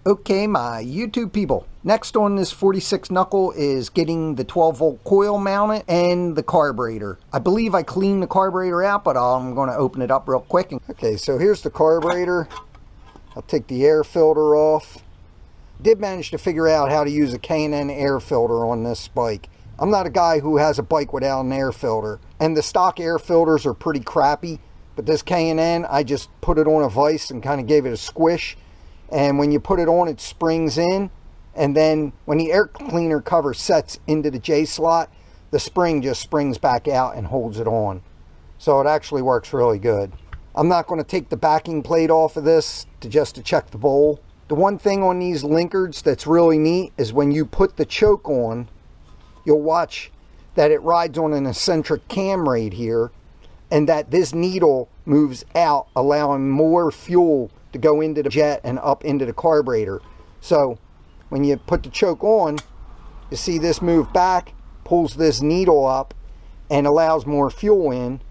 Okay, my YouTube people, next on this 46 knuckle is getting the 12 volt coil mounted and the carburetor. I believe I cleaned the carburetor out, but I'm going to open it up real quick. Okay, so here's the carburetor. I'll take the air filter off. Did manage to figure out how to use a K&N air filter on this bike. I'm not a guy who has a bike without an air filter, and the stock air filters are pretty crappy, but this K&N, I just put it on a vise and kind of gave it a squish. And when you put it on, it springs in, and then when the air cleaner cover sets into the J slot, the spring just springs back out and holds it on. So it actually works really good. I'm not going to take the backing plate off of this just to check the bowl. The one thing on these Linkerts that's really neat is when you put the choke on, you'll watch that it rides on an eccentric cam right here, and that this needle moves out, allowing more fuel to go into the jet and up into the carburetor. So when you put the choke on, you see this move back, pulls this needle up and allows more fuel in,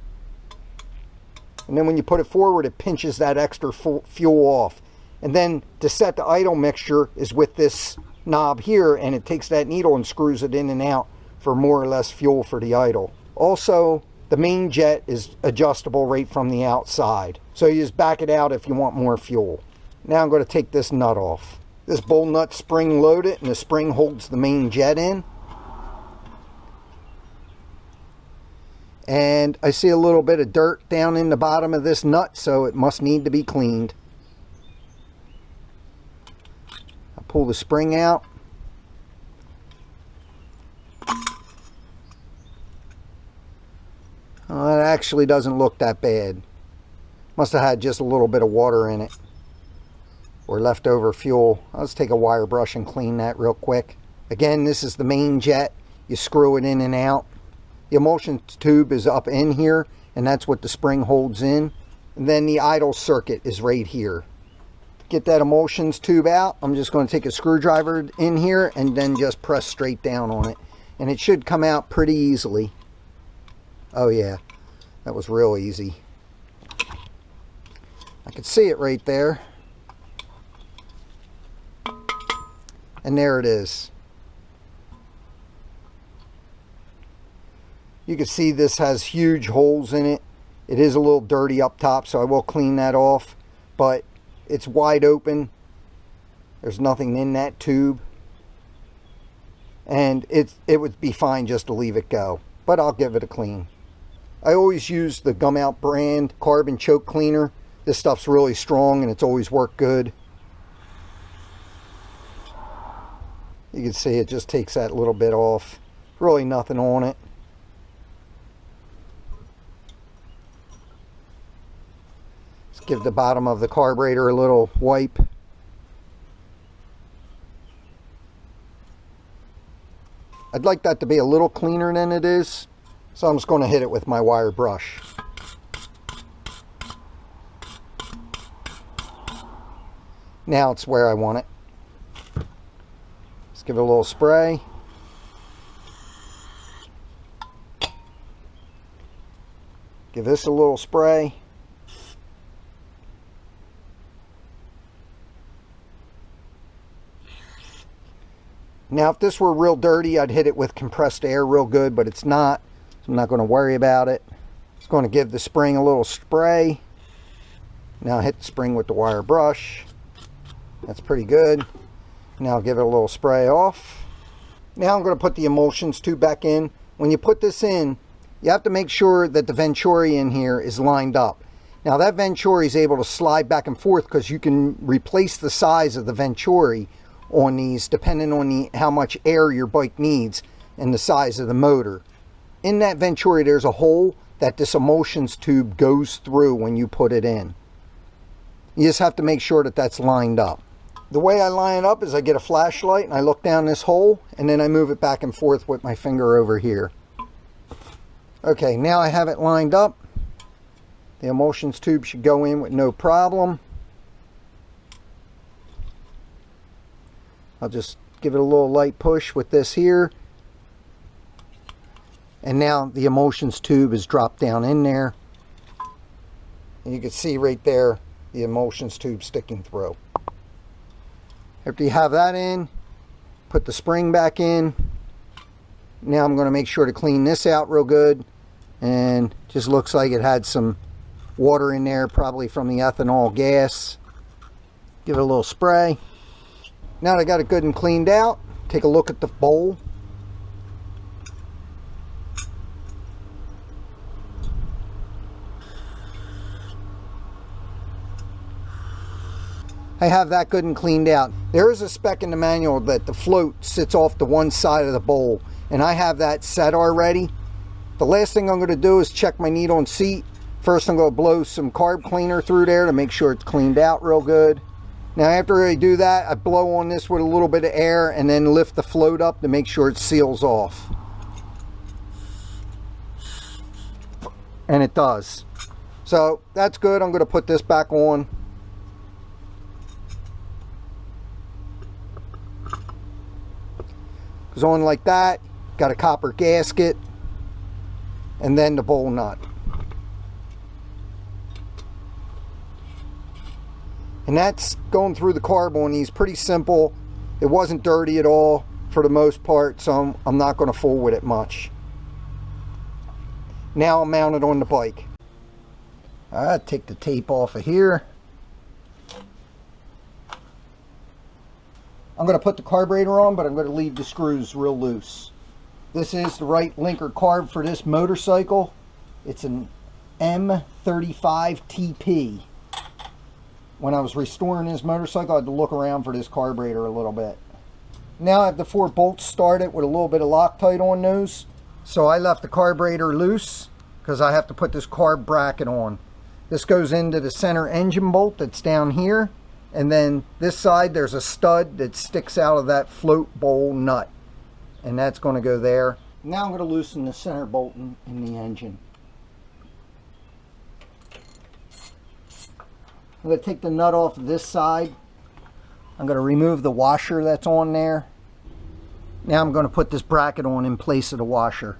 and then when you put it forward, it pinches that extra fuel off. And then to set the idle mixture is with this knob here, and it takes that needle and screws it in and out for more or less fuel for the idle. Also, the main jet is adjustable right from the outside. So you just back it out if you want more fuel. Now I'm going to take this nut off. This bowl nut spring loaded, and the spring holds the main jet in. And I see a little bit of dirt down in the bottom of this nut, so it must need to be cleaned. I'll pull the spring out. Well, it actually doesn't look that bad. Must have had just a little bit of water in it, or leftover fuel. I'll just take a wire brush and clean that real quick. Again, this is the main jet. You screw it in and out. The emulsion tube is up in here, and that's what the spring holds in. And then the idle circuit is right here. To get that emulsions tube out, I'm just going to take a screwdriver in here and then just press straight down on it. And it should come out pretty easily. Oh yeah, that was real easy. I could see it right there. And there it is. You can see this has huge holes in it. It is a little dirty up top, so I will clean that off. But it's wide open. There's nothing in that tube. And it would be fine just to leave it go. But I'll give it a clean. I always use the Gumout brand carbon choke cleaner. This stuff's really strong and it's always worked good. You can see it just takes that little bit off. Really nothing on it. Let's give the bottom of the carburetor a little wipe. I'd like that to be a little cleaner than it is, so I'm just going to hit it with my wire brush. Now it's where I want it. Let's give it a little spray. Give this a little spray. Now if this were real dirty, I'd hit it with compressed air real good, but it's not, so I'm not going to worry about it. Just going to give the spring a little spray. Now hit the spring with the wire brush. That's pretty good. Now I'll give it a little spray off. Now I'm going to put the emulsions tube back in. When you put this in, you have to make sure that the Venturi in here is lined up. Now that Venturi is able to slide back and forth because you can replace the size of the Venturi on these depending on how much air your bike needs and the size of the motor. In that Venturi there's a hole that this emulsions tube goes through when you put it in. You just have to make sure that that's lined up. The way I line it up is I get a flashlight and I look down this hole and then I move it back and forth with my finger over here. Okay, now I have it lined up. The emulsions tube should go in with no problem. I'll just give it a little light push with this here. And now the emulsions tube is dropped down in there. And you can see right there the emulsions tube sticking through. After you have that in, put the spring back in. Now I'm going to make sure to clean this out real good. And just looks like it had some water in there, probably from the ethanol gas. Give it a little spray. Now that I got it good and cleaned out, take a look at the bowl. I have that good and cleaned out. There is a spec in the manual that the float sits off to one side of the bowl, and I have that set already. The last thing I'm going to do is check my needle and seat. First I'm going to blow some carb cleaner through there to make sure it's cleaned out real good. Now after I do that, I blow on this with a little bit of air and then lift the float up to make sure it seals off. And it does. So that's good. I'm going to put this back on. Goes on like that. Got a copper gasket. And then the bowl nut. And that's going through the carb on these. Pretty simple. It wasn't dirty at all for the most part, so I'm not going to fool with it much. Now I'm mounted on the bike. Alright, take the tape off of here. I'm going to put the carburetor on, but I'm going to leave the screws real loose. This is the right Linkert Carb for this motorcycle. It's an M35 TP. When I was restoring this motorcycle, I had to look around for this carburetor a little bit. Now I have the 4 bolts started with a little bit of Loctite on those. So I left the carburetor loose because I have to put this carb bracket on. This goes into the center engine bolt that's down here. And then this side, there's a stud that sticks out of that float bowl nut. And that's going to go there. Now I'm going to loosen the center bolt in the engine. I'm going to take the nut off this side. I'm going to remove the washer that's on there. Now I'm going to put this bracket on in place of the washer.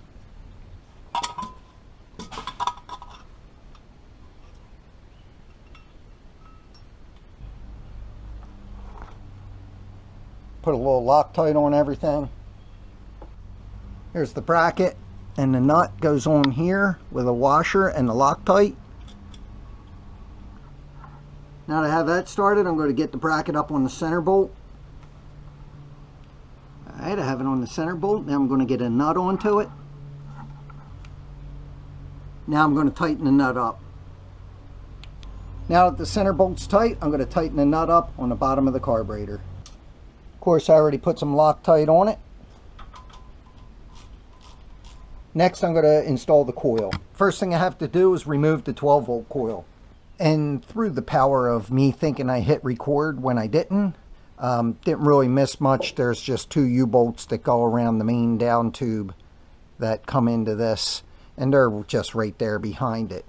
Put a little Loctite on everything. Here's the bracket, and the nut goes on here with a washer and the Loctite. Now that I have that started, I'm going to get the bracket up on the center bolt. Alright, I have it on the center bolt. Now I'm going to get a nut onto it. Now I'm going to tighten the nut up. Now that the center bolt's tight, I'm going to tighten the nut up on the bottom of the carburetor. Of course, I already put some Loctite on it. Next, I'm going to install the coil. First thing I have to do is remove the 12-volt coil. And through the power of me thinking I hit record when I didn't really miss much. There's just 2 U-bolts that go around the main down tube that come into this, and they're just right there behind it.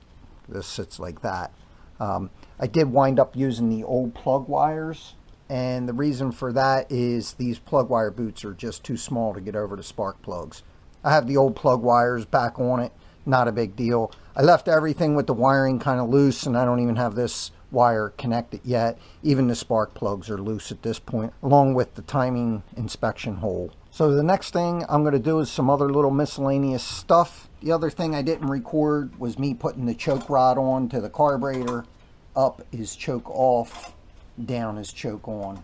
This sits like that. I did wind up using the old plug wires, and the reason for that is these plug wire boots are just too small to get over the spark plugs. I have the old plug wires back on it. Not a big deal. I left everything with the wiring kind of loose, and I don't even have this wire connected yet. Even the spark plugs are loose at this point, along with the timing inspection hole. So the next thing I'm going to do is some other little miscellaneous stuff. The other thing I didn't record was me putting the choke rod on to the carburetor. Up is choke off, down is choke on.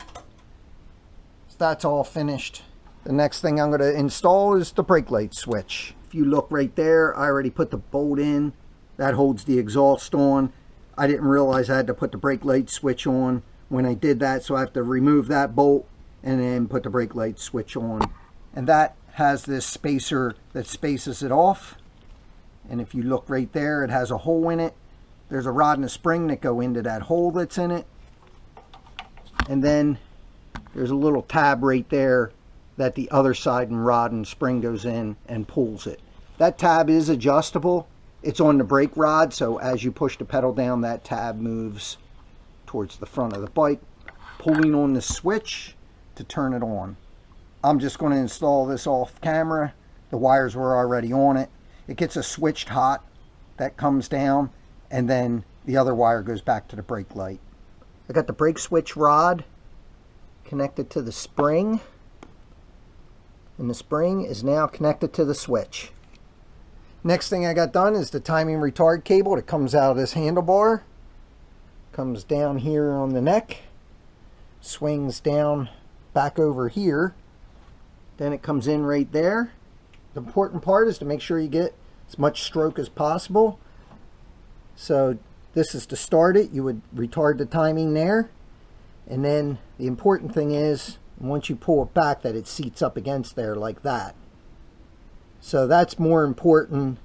So that's all finished. The next thing I'm going to install is the brake light switch. If you look right there, I already put the bolt in. That holds the exhaust on. I didn't realize I had to put the brake light switch on when I did that, so I have to remove that bolt and then put the brake light switch on. And that has this spacer that spaces it off. And if you look right there, it has a hole in it. There's a rod and a spring that go into that hole that's in it. And then there's a little tab right there that the other side and rod and spring goes in and pulls it. That tab is adjustable. It's on the brake rod, so as you push the pedal down, that tab moves towards the front of the bike, pulling on the switch to turn it on. I'm just going to install this off camera. The wires were already on it. It gets a switched hot that comes down, and then the other wire goes back to the brake light. I got the brake switch rod connected to the spring, and the spring is now connected to the switch. Next thing I got done is the timing retard cable that comes out of this handlebar. Comes down here on the neck, swings down back over here, then it comes in right there. The important part is to make sure you get as much stroke as possible. So this is to start it. You would retard the timing there, and then the important thing is once you pull it back that it seats up against there like that. So that's more important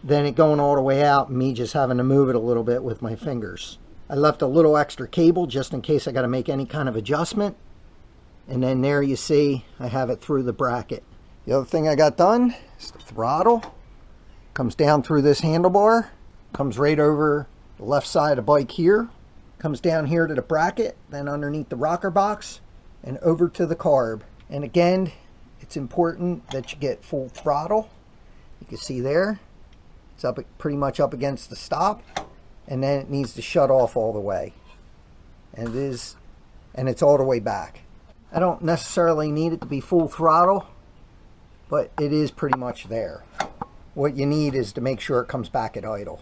than it going all the way out and me just having to move it a little bit with my fingers. I left a little extra cable just in case I got to make any kind of adjustment. And then there you see I have it through the bracket. The other thing I got done is the throttle. Comes down through this handlebar, comes right over the left side of the bike here, comes down here to the bracket, then underneath the rocker box and over to the carb. And again, it's important that you get full throttle. You can see there, it's up pretty much up against the stop, and then it needs to shut off all the way. And it is, and it's all the way back. I don't necessarily need it to be full throttle, but it is pretty much there. What you need is to make sure it comes back at idle.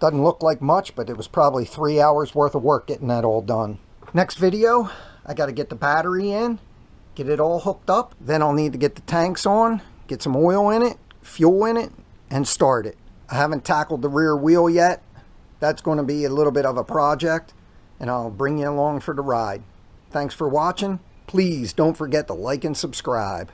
Doesn't look like much, but it was probably 3 hours worth of work getting that all done. Next video, I got to get the battery in, get it all hooked up. Then I'll need to get the tanks on, get some oil in it, fuel in it, and start it. I haven't tackled the rear wheel yet. That's going to be a little bit of a project, and I'll bring you along for the ride. Thanks for watching. Please don't forget to like and subscribe.